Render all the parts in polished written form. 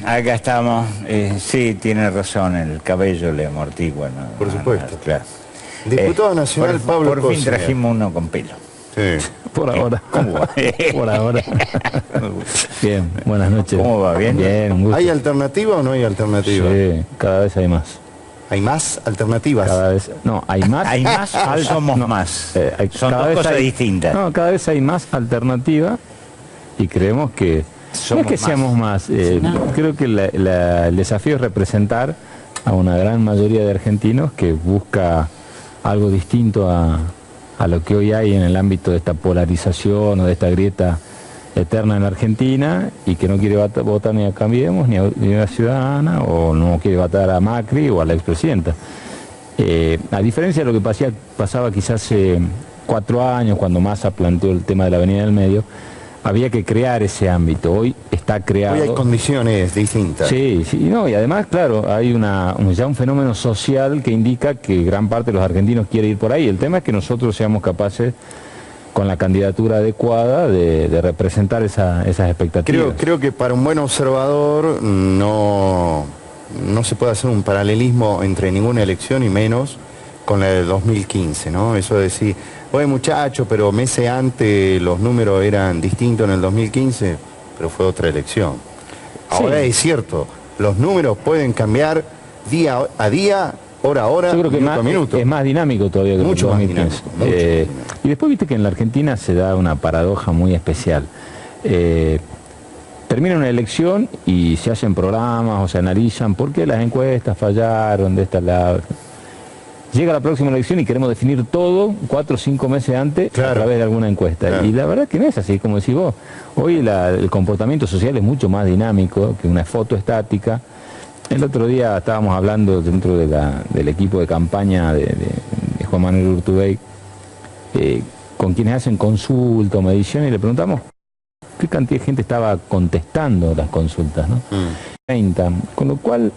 acá estamos. Sí, tiene razón, el cabello le amortigua, ¿no? Por supuesto. Claro. Diputado nacional Pablo Por fin Cosner. trajimos uno con pelo. Sí. Por ahora. ¿Cómo va? Por ahora. Bien, buenas noches. ¿Cómo va? ¿Bien? Bien, un gusto. ¿Hay alternativa o no hay alternativa? Sí, cada vez hay más. ¿Hay más alternativas? Cada vez, no, hay más. ¿Hay más o somos más? Son cada dos vez cosas hay- distintas. No, cada vez hay más alternativa y creemos que no Somos es que más. seamos más. Creo que el desafío es representar a una gran mayoría de argentinos que busca algo distinto a lo que hoy hay en el ámbito de esta polarización o de esta grieta eterna en la Argentina y que no quiere votar ni a Cambiemos ni a Ciudadana o no quiere votar a Macri o a la expresidenta. A diferencia de lo que pasaba quizás hace 4 años cuando Massa planteó el tema de la Avenida del Medio, había que crear ese ámbito. Hoy está creado. Hoy hay condiciones distintas. Sí, sí, no, y además, claro, hay ya un fenómeno social que indica que gran parte de los argentinos quiere ir por ahí. El tema es que nosotros seamos capaces, con la candidatura adecuada, de representar esas expectativas. Creo que para un buen observador no se puede hacer un paralelismo entre ninguna elección y menos con la de 2015, ¿no? Eso de decir, oye muchacho, pero meses antes los números eran distintos en el 2015, pero fue otra elección. Ahora Sí. es cierto, los números pueden cambiar día a día, hora a hora, Yo creo que minuto a minuto. es más dinámico todavía que Mucho el más 2015. dinámico, mucho más dinámico. Y después viste que en la Argentina se da una paradoja muy especial. Termina una elección y se hacen programas o se analizan por qué las encuestas fallaron, de esta la... Llega la próxima elección y queremos definir todo 4 o 5 meses antes a Claro. través de alguna encuesta. Claro. Y la verdad que no es así, como decís vos. Hoy el comportamiento social es mucho más dinámico que una foto estática. El otro día estábamos hablando dentro del equipo de campaña de Juan Manuel Urtubey, con quienes hacen consulta o medición, y le preguntamos qué cantidad de gente estaba contestando las consultas, ¿no? 30, con lo cual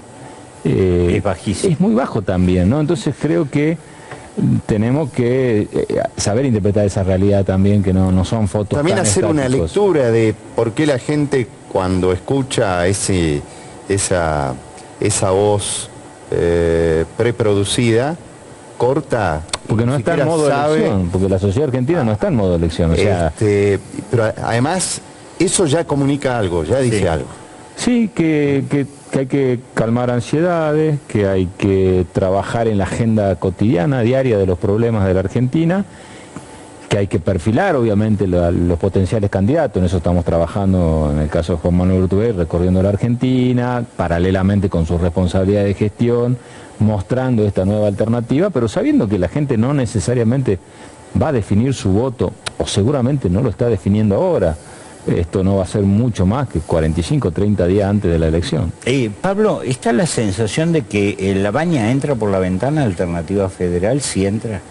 Es bajísimo. es muy bajo también, ¿no? Entonces creo que tenemos que saber interpretar esa realidad también, que no son fotos También tan hacer una estáticos. lectura de por qué la gente cuando escucha esa voz preproducida, corta, Porque no ni está en siquiera modo sabe, elección, porque la sociedad argentina no está en modo elección, o sea... pero además eso ya comunica algo, ya dice Sí. algo. Sí, que hay que calmar ansiedades, que hay que trabajar en la agenda cotidiana, diaria de los problemas de la Argentina, que hay que perfilar obviamente los potenciales candidatos. En eso estamos trabajando en el caso de Juan Manuel Urtubey, recorriendo la Argentina, paralelamente con su responsabilidad de gestión, mostrando esta nueva alternativa, pero sabiendo que la gente no necesariamente va a definir su voto, o seguramente no lo está definiendo ahora. Esto no va a ser mucho más que 45 o 30 días antes de la elección. Pablo, ¿está la sensación de que la baña entra por la ventana Alternativa Federal? ¿Sí entra?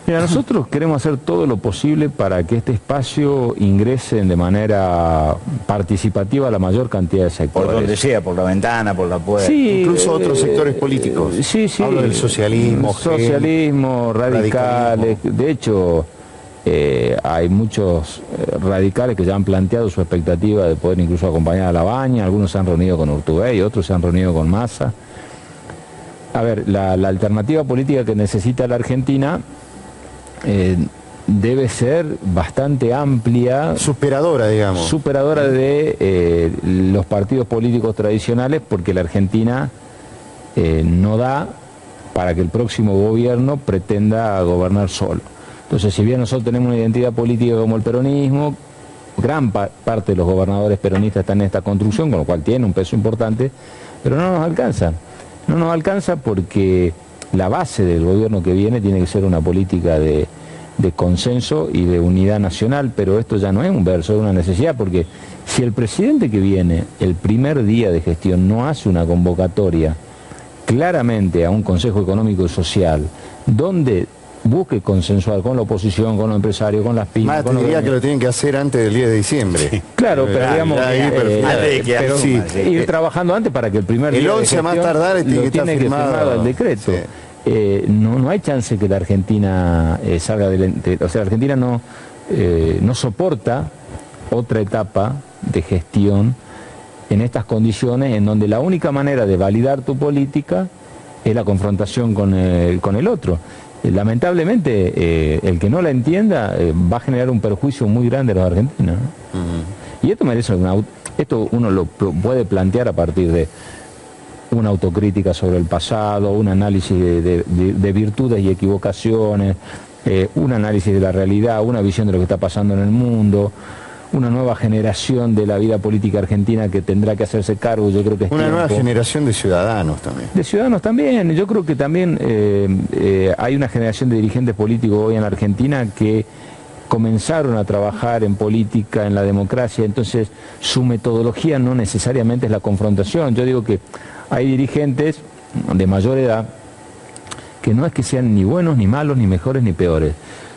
Mira, nosotros queremos hacer todo lo posible para que este espacio ingrese de manera participativa a la mayor cantidad de sectores. Por donde sea, por la ventana, por la puerta. Sí, Incluso otros sectores políticos. Sí, sí. Hablo del socialismo, Socialismo, radicales. De hecho, hay muchos radicales que ya han planteado su expectativa de poder incluso acompañar a la baña. Algunos se han reunido con Urtubey, otros se han reunido con Massa. A ver, la alternativa política que necesita la Argentina debe ser bastante amplia, Superadora, digamos. superadora de los partidos políticos tradicionales, porque la Argentina no da para que el próximo gobierno pretenda gobernar solo. Entonces, si bien nosotros tenemos una identidad política como el peronismo, gran parte de los gobernadores peronistas están en esta construcción, con lo cual tiene un peso importante, pero no nos alcanza. No nos alcanza porque la base del gobierno que viene tiene que ser una política de consenso y de unidad nacional, pero esto ya no es un verso, es una necesidad, porque si el presidente que viene el primer día de gestión no hace una convocatoria claramente a un Consejo Económico y Social, donde busque consensuar con la oposición, con los empresarios, con las pymes. Más te diría que lo tienen que hacer antes del 10 de diciembre. Claro, pero Ya, digamos, ya ahí pero sí. ir trabajando antes para que el primer El día de 11 a más gestión tardar tiene lo que estar tiene que firmado. firmado el decreto. Sí. No hay chance que la Argentina salga adelante. O sea, la Argentina no soporta otra etapa de gestión en estas condiciones en donde la única manera de validar tu política es la confrontación con el otro. Lamentablemente, el que no la entienda va a generar un perjuicio muy grande a los argentinos, ¿no? Y esto merece esto uno lo puede plantear a partir de una autocrítica sobre el pasado, un análisis de virtudes y equivocaciones, un análisis de la realidad, una visión de lo que está pasando en el mundo, una nueva generación de la vida política argentina que tendrá que hacerse cargo. Yo creo que es una nueva generación de ciudadanos también. De ciudadanos también. Yo creo que también hay una generación de dirigentes políticos hoy en Argentina que comenzaron a trabajar en política, en la democracia, entonces su metodología no necesariamente es la confrontación. Yo digo que hay dirigentes de mayor edad que no es que sean ni buenos, ni malos, ni mejores, ni peores.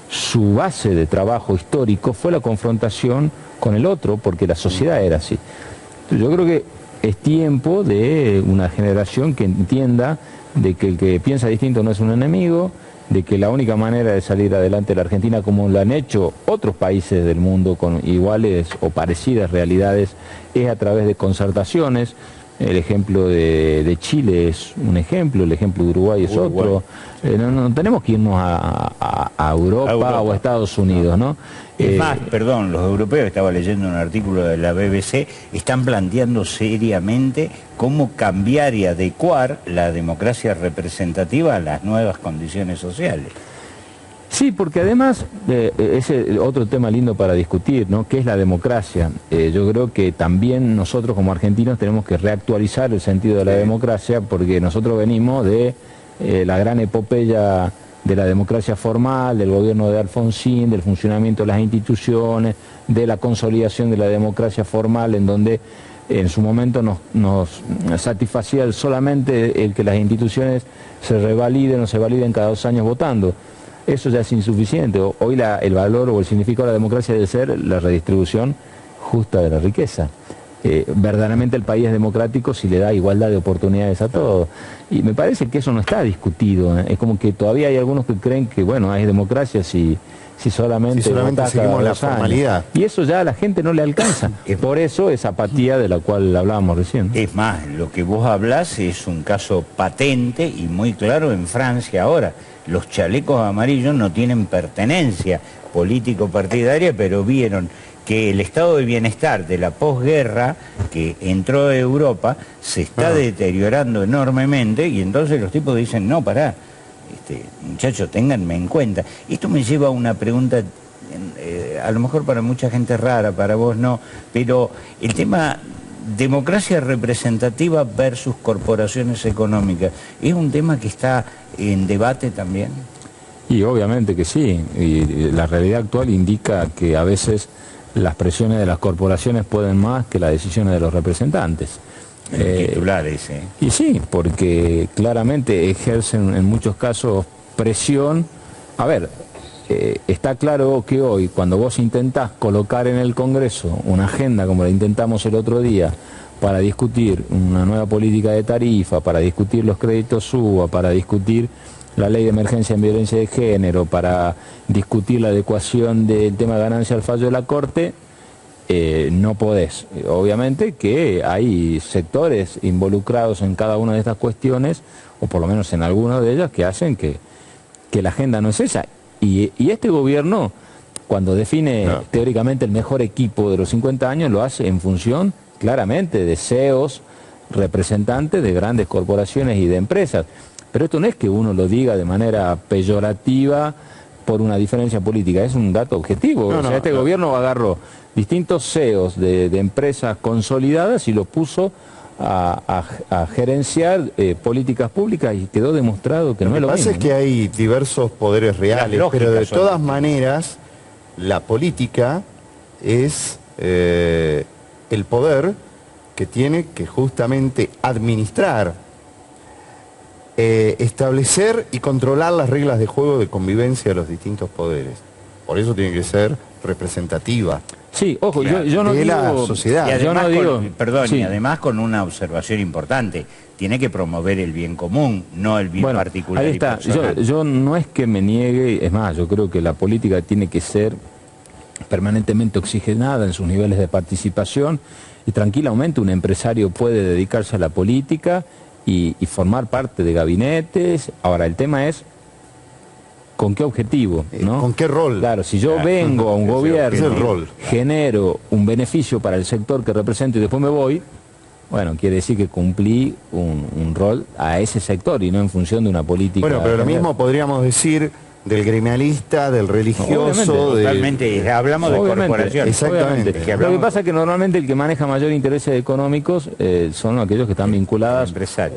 Su base de trabajo histórico fue la confrontación con el otro, porque la sociedad era así. Entonces, yo creo que es tiempo de una generación que entienda de que el que piensa distinto no es un enemigo, de que la única manera de salir adelante de la Argentina, como lo han hecho otros países del mundo con iguales o parecidas realidades, es a través de concertaciones. El ejemplo de Chile es un ejemplo, el ejemplo de Uruguay es otro. No tenemos que irnos a Europa o a Estados Unidos, ¿no? Es más, perdón, los europeos, estaba leyendo un artículo de la BBC, están planteando seriamente cómo cambiar y adecuar la democracia representativa a las nuevas condiciones sociales. Sí, porque además, ese es otro tema lindo para discutir, ¿no? ¿Qué es la democracia? Yo creo que también nosotros como argentinos tenemos que reactualizar el sentido de la democracia, porque nosotros venimos de la gran epopeya de la democracia formal, del gobierno de Alfonsín, del funcionamiento de las instituciones, de la consolidación de la democracia formal, en donde en su momento nos satisfacía solamente el que las instituciones se revaliden o se validen cada 2 años votando. Eso ya es insuficiente. Hoy el valor o el significado de la democracia debe ser la redistribución justa de la riqueza. Verdaderamente el país es democrático si le da igualdad de oportunidades a todos. Y me parece que eso no está discutido. Es como que todavía hay algunos que creen que, bueno, hay democracia si solamente seguimos la formalidad. Y eso ya a la gente no le alcanza. Por eso esa apatía de la cual hablábamos recién. Es más, lo que vos hablás es un caso patente y muy claro en Francia ahora. Los chalecos amarillos no tienen pertenencia político-partidaria, pero vieron que el estado de bienestar de la posguerra que entró a Europa se está deteriorando enormemente y entonces los tipos dicen, no, pará, muchachos, ténganme en cuenta. Esto me lleva a una pregunta, a lo mejor para mucha gente rara, para vos no, pero el tema democracia representativa versus corporaciones económicas, ¿es un tema que está en debate también? Y obviamente que sí, y la realidad actual indica que a veces las presiones de las corporaciones pueden más que las decisiones de los representantes. Titulares, Y sí, porque claramente ejercen en muchos casos presión. A ver, está claro que hoy, cuando vos intentás colocar en el Congreso una agenda como la intentamos el otro día, para discutir una nueva política de tarifa, para discutir los créditos SUBA, para discutir la ley de emergencia en violencia de género, para discutir la adecuación del tema de ganancia al fallo de la Corte, no podés. Obviamente que hay sectores involucrados en cada una de estas cuestiones, o por lo menos en algunas de ellas, que hacen que la agenda no es esa. Y este gobierno, cuando define teóricamente el mejor equipo de los 50 años, lo hace en función claramente de CEOs, representantes de grandes corporaciones y de empresas. Pero esto no es que uno lo diga de manera peyorativa por una diferencia política, es un dato objetivo. Este gobierno agarró distintos CEOs de empresas consolidadas y los puso a gerenciar políticas públicas y quedó demostrado que no es lo mismo. Lo que pasa es que hay diversos poderes reales, pero de todas maneras la política es el poder que tiene que justamente administrar, establecer y controlar las reglas de juego de convivencia de los distintos poderes. Por eso tiene que ser representativa. Sí, ojo, claro, yo no digo la sociedad. Y además, y además con una observación importante, tiene que promover el bien común, no el bien particular. Ahí está. Yo no es que me niegue, es más, yo creo que la política tiene que ser permanentemente oxigenada en sus niveles de participación, y tranquilamente un empresario puede dedicarse a la política y formar parte de gabinetes. Ahora, el tema es ¿con qué objetivo? ¿No? ¿Con qué rol? Claro, si yo vengo a un gobierno, genero un beneficio para el sector que represento y después me voy, bueno, quiere decir que cumplí un rol a ese sector y no en función de una política. Bueno, pero lo mismo podríamos decir del gremialista, del religioso, totalmente, hablamos de corporaciones. Exactamente. Lo que pasa es que normalmente el que maneja mayor intereses económicos son aquellos que están vinculadas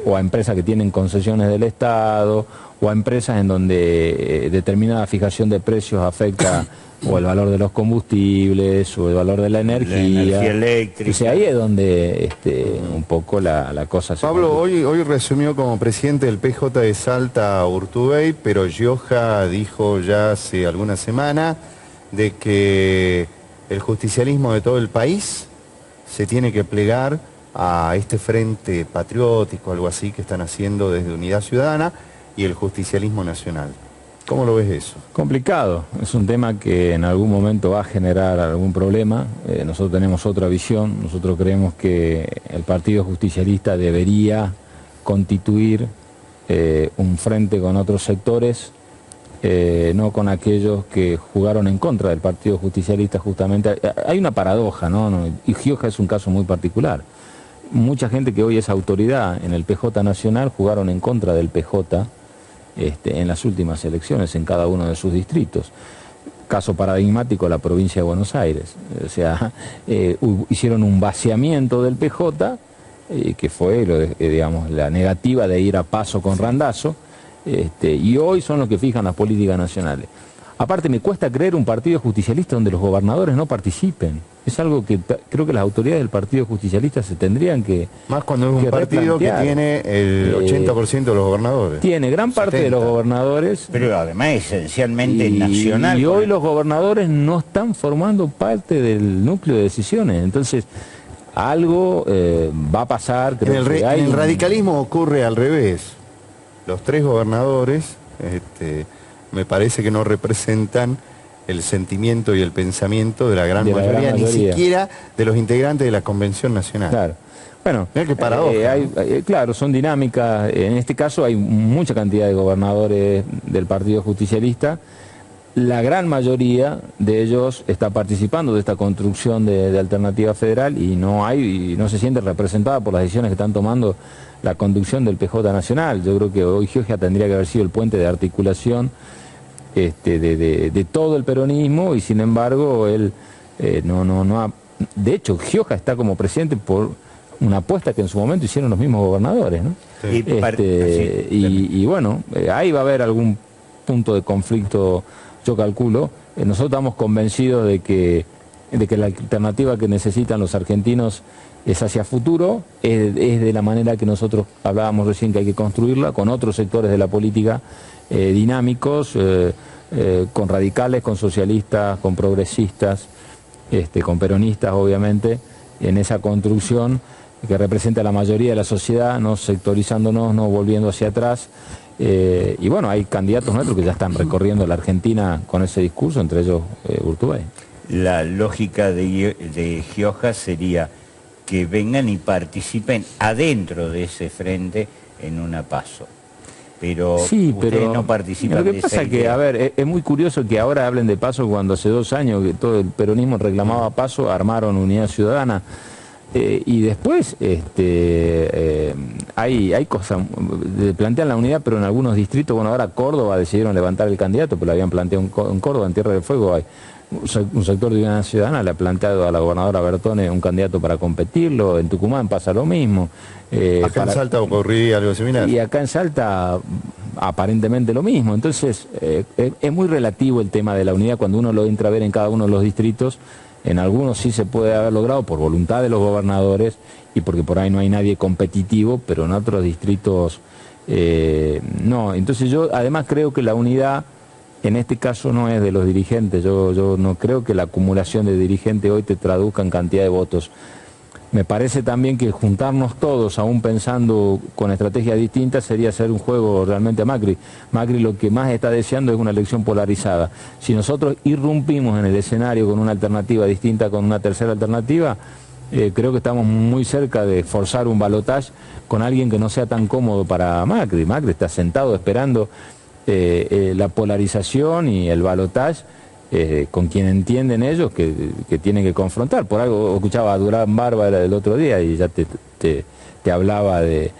o a empresas que tienen concesiones del Estado, o a empresas en donde determinada fijación de precios afecta o el valor de los combustibles o el valor de la energía eléctrica. O sea, ahí es donde un poco la cosa se Pablo, hoy resumió como presidente del PJ de Salta a Urtubey, pero Gioja dijo ya hace alguna semana de que el justicialismo de todo el país se tiene que plegar a este frente patriótico, algo así, que están haciendo desde Unidad Ciudadana y el justicialismo nacional. ¿Cómo lo ves eso? Complicado, es un tema que en algún momento va a generar algún problema. Nosotros tenemos otra visión, nosotros creemos que el Partido Justicialista debería constituir un frente con otros sectores, no con aquellos que jugaron en contra del Partido Justicialista justamente. Hay una paradoja, ¿no? Y Gioja es un caso muy particular. Mucha gente que hoy es autoridad en el PJ Nacional jugaron en contra del PJ en las últimas elecciones en cada uno de sus distritos. Caso paradigmático, la provincia de Buenos Aires. O sea, hicieron un vaciamiento del PJ, que fue digamos, la negativa de ir a paso con Randazzo, y hoy son los que fijan las políticas nacionales. Aparte, me cuesta creer un partido justicialista donde los gobernadores no participen. Es algo que creo que las autoridades del Partido Justicialista se tendrían que más cuando es un partido que tiene el 80% de los gobernadores. Tiene gran parte 70. De los gobernadores. Pero además esencialmente nacional. Y hoy los gobernadores no están formando parte del núcleo de decisiones. Entonces, algo va a pasar. En el radicalismo ocurre al revés. Los 3 gobernadores me parece que no representan el sentimiento y el pensamiento de la gran mayoría, ni siquiera de los integrantes de la Convención Nacional. Claro. Bueno, mirá qué paradoja. Claro, son dinámicas. En este caso hay mucha cantidad de gobernadores del Partido Justicialista. La gran mayoría de ellos está participando de esta construcción de alternativa federal y no se siente representada por las decisiones que están tomando la conducción del PJ Nacional. Yo creo que hoy Gioja tendría que haber sido el puente de articulación de todo el peronismo, y sin embargo él no ha... De hecho, Gioja está como presidente por una apuesta que en su momento hicieron los mismos gobernadores, ¿no? Sí. Y bueno, ahí va a haber algún punto de conflicto, yo calculo. Nosotros estamos convencidos de que la alternativa que necesitan los argentinos es hacia futuro, es de la manera que nosotros hablábamos recién que hay que construirla, con otros sectores de la política dinámicos, con radicales, con socialistas, con progresistas, con peronistas obviamente, en esa construcción que representa a la mayoría de la sociedad, no sectorizándonos, no volviendo hacia atrás. Y bueno, hay candidatos nuestros que ya están recorriendo la Argentina con ese discurso, entre ellos Urtubey. La lógica de Gioja sería que vengan y participen adentro de ese frente en una PASO. Pero sí, ustedes no participan. Lo que pasa es que, a ver, es muy curioso que ahora hablen de PASO cuando hace 2 años que todo el peronismo reclamaba PASO, armaron Unidad Ciudadana. Y después hay cosas, plantean la unidad, pero en algunos distritos, bueno, ahora Córdoba decidieron levantar el candidato, pero lo habían planteado en Córdoba, en Tierra del Fuego, hay un sector de Unidad Ciudadana, le ha planteado a la gobernadora Bertone un candidato para competirlo, en Tucumán pasa lo mismo. Acá en Salta ocurriría algo similar. Y acá en Salta aparentemente lo mismo, entonces es muy relativo el tema de la unidad cuando uno lo entra a ver en cada uno de los distritos. En algunos sí se puede haber logrado por voluntad de los gobernadores y porque por ahí no hay nadie competitivo, pero en otros distritos no. Entonces yo además creo que la unidad en este caso no es de los dirigentes. Yo no creo que la acumulación de dirigentes hoy te traduzca en cantidad de votos. Me parece también que juntarnos todos, aún pensando con estrategias distintas, sería hacer un juego realmente a Macri. Macri lo que más está deseando es una elección polarizada. Si nosotros irrumpimos en el escenario con una alternativa distinta, con una tercera alternativa, creo que estamos muy cerca de forzar un balotaje con alguien que no sea tan cómodo para Macri. Macri está sentado esperando la polarización y el balotaje con quien entienden ellos que tienen que confrontar. Por algo escuchaba a Durán Bárbara el otro día y ya te hablaba de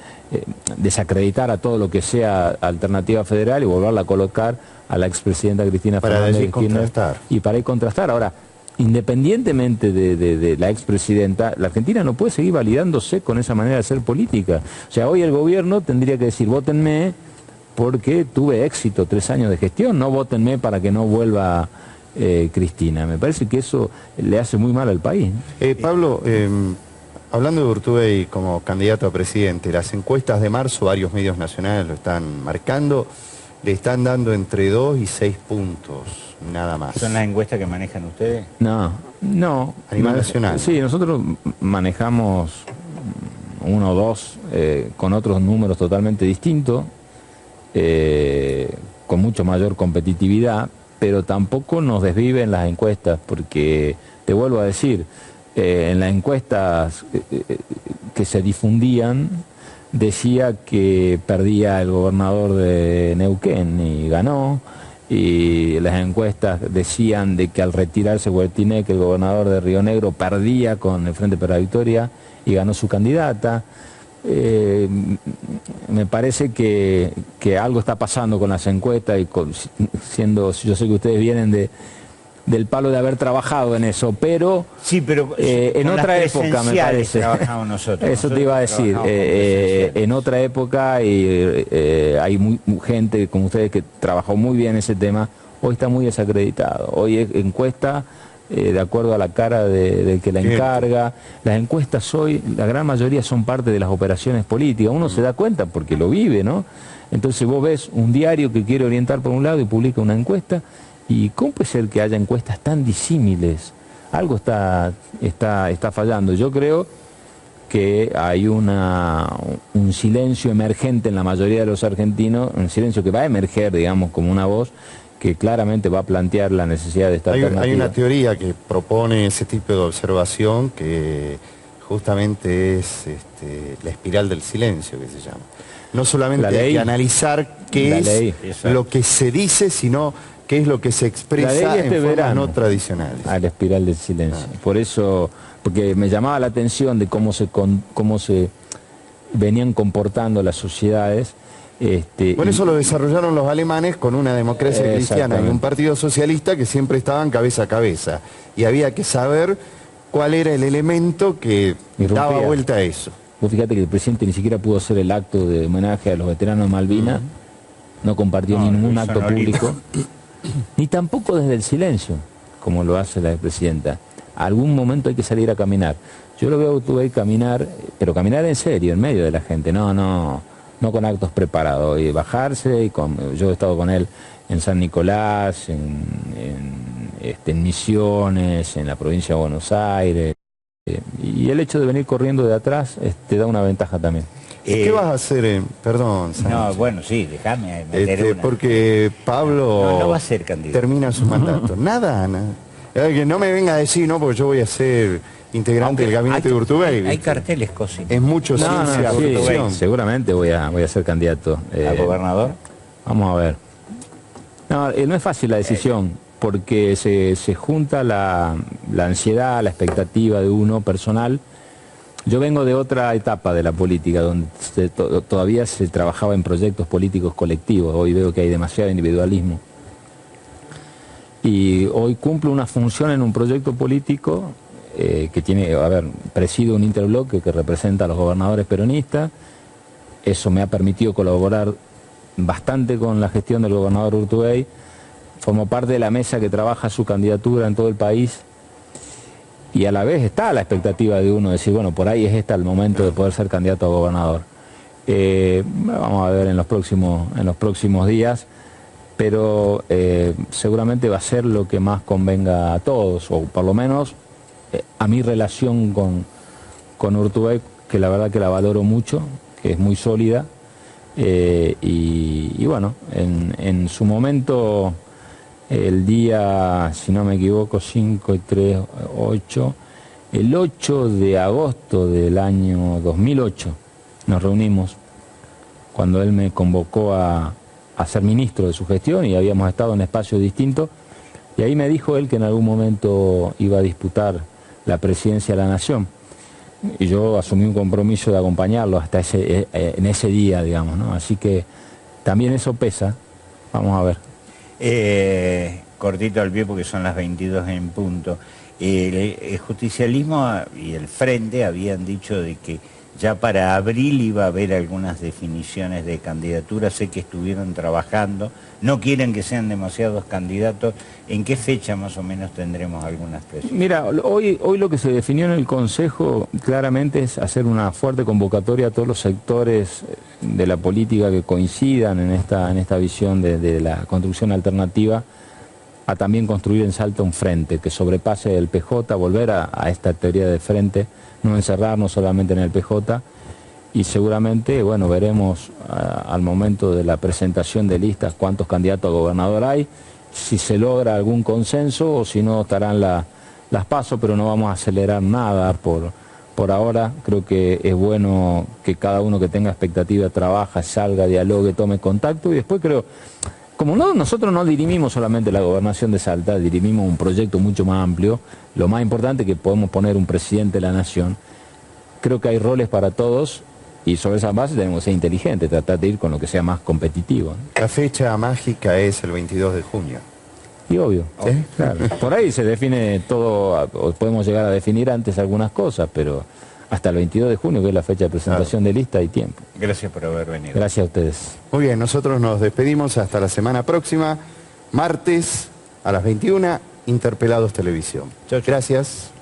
desacreditar a todo lo que sea alternativa federal y volverla a colocar a la expresidenta Cristina Fernández de Kirchner y para ir contrastar. Ahora, independientemente de la expresidenta, la Argentina no puede seguir validándose con esa manera de hacer política. O sea, hoy el gobierno tendría que decir, vótenme porque tuve éxito, 3 años de gestión, no vótenme para que no vuelva Cristina. Me parece que eso le hace muy mal al país. Pablo, hablando de Urtubey como candidato a presidente, las encuestas de marzo, varios medios nacionales lo están marcando, le están dando entre 2 y 6 puntos, nada más. ¿Son las encuestas que manejan ustedes? No. A nivel nacional. Sí, nosotros manejamos 1 o 2 con otros números totalmente distintos, con mucho mayor competitividad, pero tampoco nos desviven las encuestas, porque te vuelvo a decir, en las encuestas que se difundían decía que perdía el gobernador de Neuquén y ganó, y las encuestas decían de que al retirarse Huertinec, el gobernador de Río Negro, perdía con el Frente para la Victoria y ganó su candidata. Me parece que algo está pasando con las encuestas y yo sé que ustedes vienen del palo de haber trabajado en eso, pero, sí, pero en otra época me parece. Nosotros. Eso te iba a decir, en otra época hay gente como ustedes que trabajó muy bien ese tema, hoy está muy desacreditado, hoy es encuesta de acuerdo a la cara del que la encarga. Las encuestas hoy, la gran mayoría son parte de las operaciones políticas, uno se da cuenta porque lo vive, ¿no? Entonces vos ves un diario que quiere orientar por un lado y publica una encuesta, y ¿cómo puede ser que haya encuestas tan disímiles? Algo está fallando. Yo creo que hay un silencio emergente en la mayoría de los argentinos, un silencio que va a emerger, digamos, como una voz que claramente va a plantear la necesidad de esta alternativa. Hay una teoría que propone ese tipo de observación que justamente es la espiral del silencio, que se llama. No solamente hay que analizar qué es lo que se dice, sino qué es lo que se expresa en formas no tradicionales. A la espiral del silencio. Por eso, porque me llamaba la atención de cómo se venían comportando las sociedades. Bueno, eso lo desarrollaron los alemanes con una democracia cristiana y un partido socialista que siempre estaban cabeza a cabeza. Y había que saber cuál era el elemento que daba vuelta a eso. Vos fíjate que el presidente ni siquiera pudo hacer el acto de homenaje a los veteranos de Malvinas, no compartió ningún acto público, ni tampoco desde el silencio, como lo hace la expresidenta. A algún momento hay que salir a caminar. Yo lo veo a Urtubey caminar, pero caminar en serio, en medio de la gente, no con actos preparados, y bajarse, yo he estado con él en San Nicolás, en Misiones, en la provincia de Buenos Aires, y el hecho de venir corriendo de atrás te da una ventaja también. ¿Qué vas a hacer? Perdón, Sánchez. No, bueno, sí, déjame meter una. Porque Pablo no va a ser candidato. Termina su mandato. Nada. Que no me venga a decir, no, porque yo voy a ser integrante del gabinete de Urtubey. Hay carteles, cosas. Es mucho ciencia, sí, seguramente voy a ser candidato. ¿A gobernador? Vamos a ver. No es fácil la decisión, porque se junta la ansiedad, la expectativa de uno personal. Yo vengo de otra etapa de la política, donde todavía se trabajaba en proyectos políticos colectivos. Hoy veo que hay demasiado individualismo. Y hoy cumplo una función en un proyecto político que tiene, presido un interbloque que representa a los gobernadores peronistas. Eso me ha permitido colaborar bastante con la gestión del gobernador Urtubey. Formo parte de la mesa que trabaja su candidatura en todo el país. Y a la vez está la expectativa de uno de decir, bueno, por ahí es el momento de poder ser candidato a gobernador. Vamos a ver en los próximos días, pero seguramente va a ser lo que más convenga a todos, o por lo menos a mi relación con Urtubey, que la verdad que la valoro mucho, que es muy sólida. Y bueno, en su momento, el día, si no me equivoco, 5 y 3, 8, el 8 de agosto del año 2008 nos reunimos, cuando él me convocó a ser ministro de su gestión, y habíamos estado en espacios distintos, y ahí me dijo él que en algún momento iba a disputar la presidencia de la Nación. Y yo asumí un compromiso de acompañarlo hasta en ese día, digamos, ¿no? Así que también eso pesa. Vamos a ver. Cortito al pie porque son las 22 en punto. El justicialismo y el Frente habían dicho de que ya para abril iba a haber algunas definiciones de candidaturas. Sé que estuvieron trabajando, no quieren que sean demasiados candidatos. ¿En qué fecha más o menos tendremos algunas precisiones? Mira, hoy lo que se definió en el Consejo claramente es hacer una fuerte convocatoria a todos los sectores de la política que coincidan en esta visión de la construcción alternativa, a también construir en Salta un frente que sobrepase el PJ, volver a esta teoría de frente, no encerrarnos solamente en el PJ, y seguramente, bueno, veremos al momento de la presentación de listas cuántos candidatos a gobernador hay, si se logra algún consenso o si no estarán las PASO, pero no vamos a acelerar nada por ahora. Creo que es bueno que cada uno que tenga expectativa trabaje, salga, dialogue, tome contacto, y después creo, como nosotros no dirimimos solamente la gobernación de Salta, dirimimos un proyecto mucho más amplio. Lo más importante es que podemos poner un presidente de la Nación. Creo que hay roles para todos, y sobre esa base tenemos que ser inteligentes, tratar de ir con lo que sea más competitivo, ¿no? La fecha mágica es el 22 de junio. Y obvio, ¿Sí? Claro. Por ahí se define todo, o podemos llegar a definir antes algunas cosas, pero hasta el 22 de junio, que es la fecha de presentación de lista, hay tiempo. Gracias por haber venido. Gracias a ustedes. Muy bien, nosotros nos despedimos hasta la semana próxima, martes a las 21, Interpelados Televisión. Chau, chau. Gracias.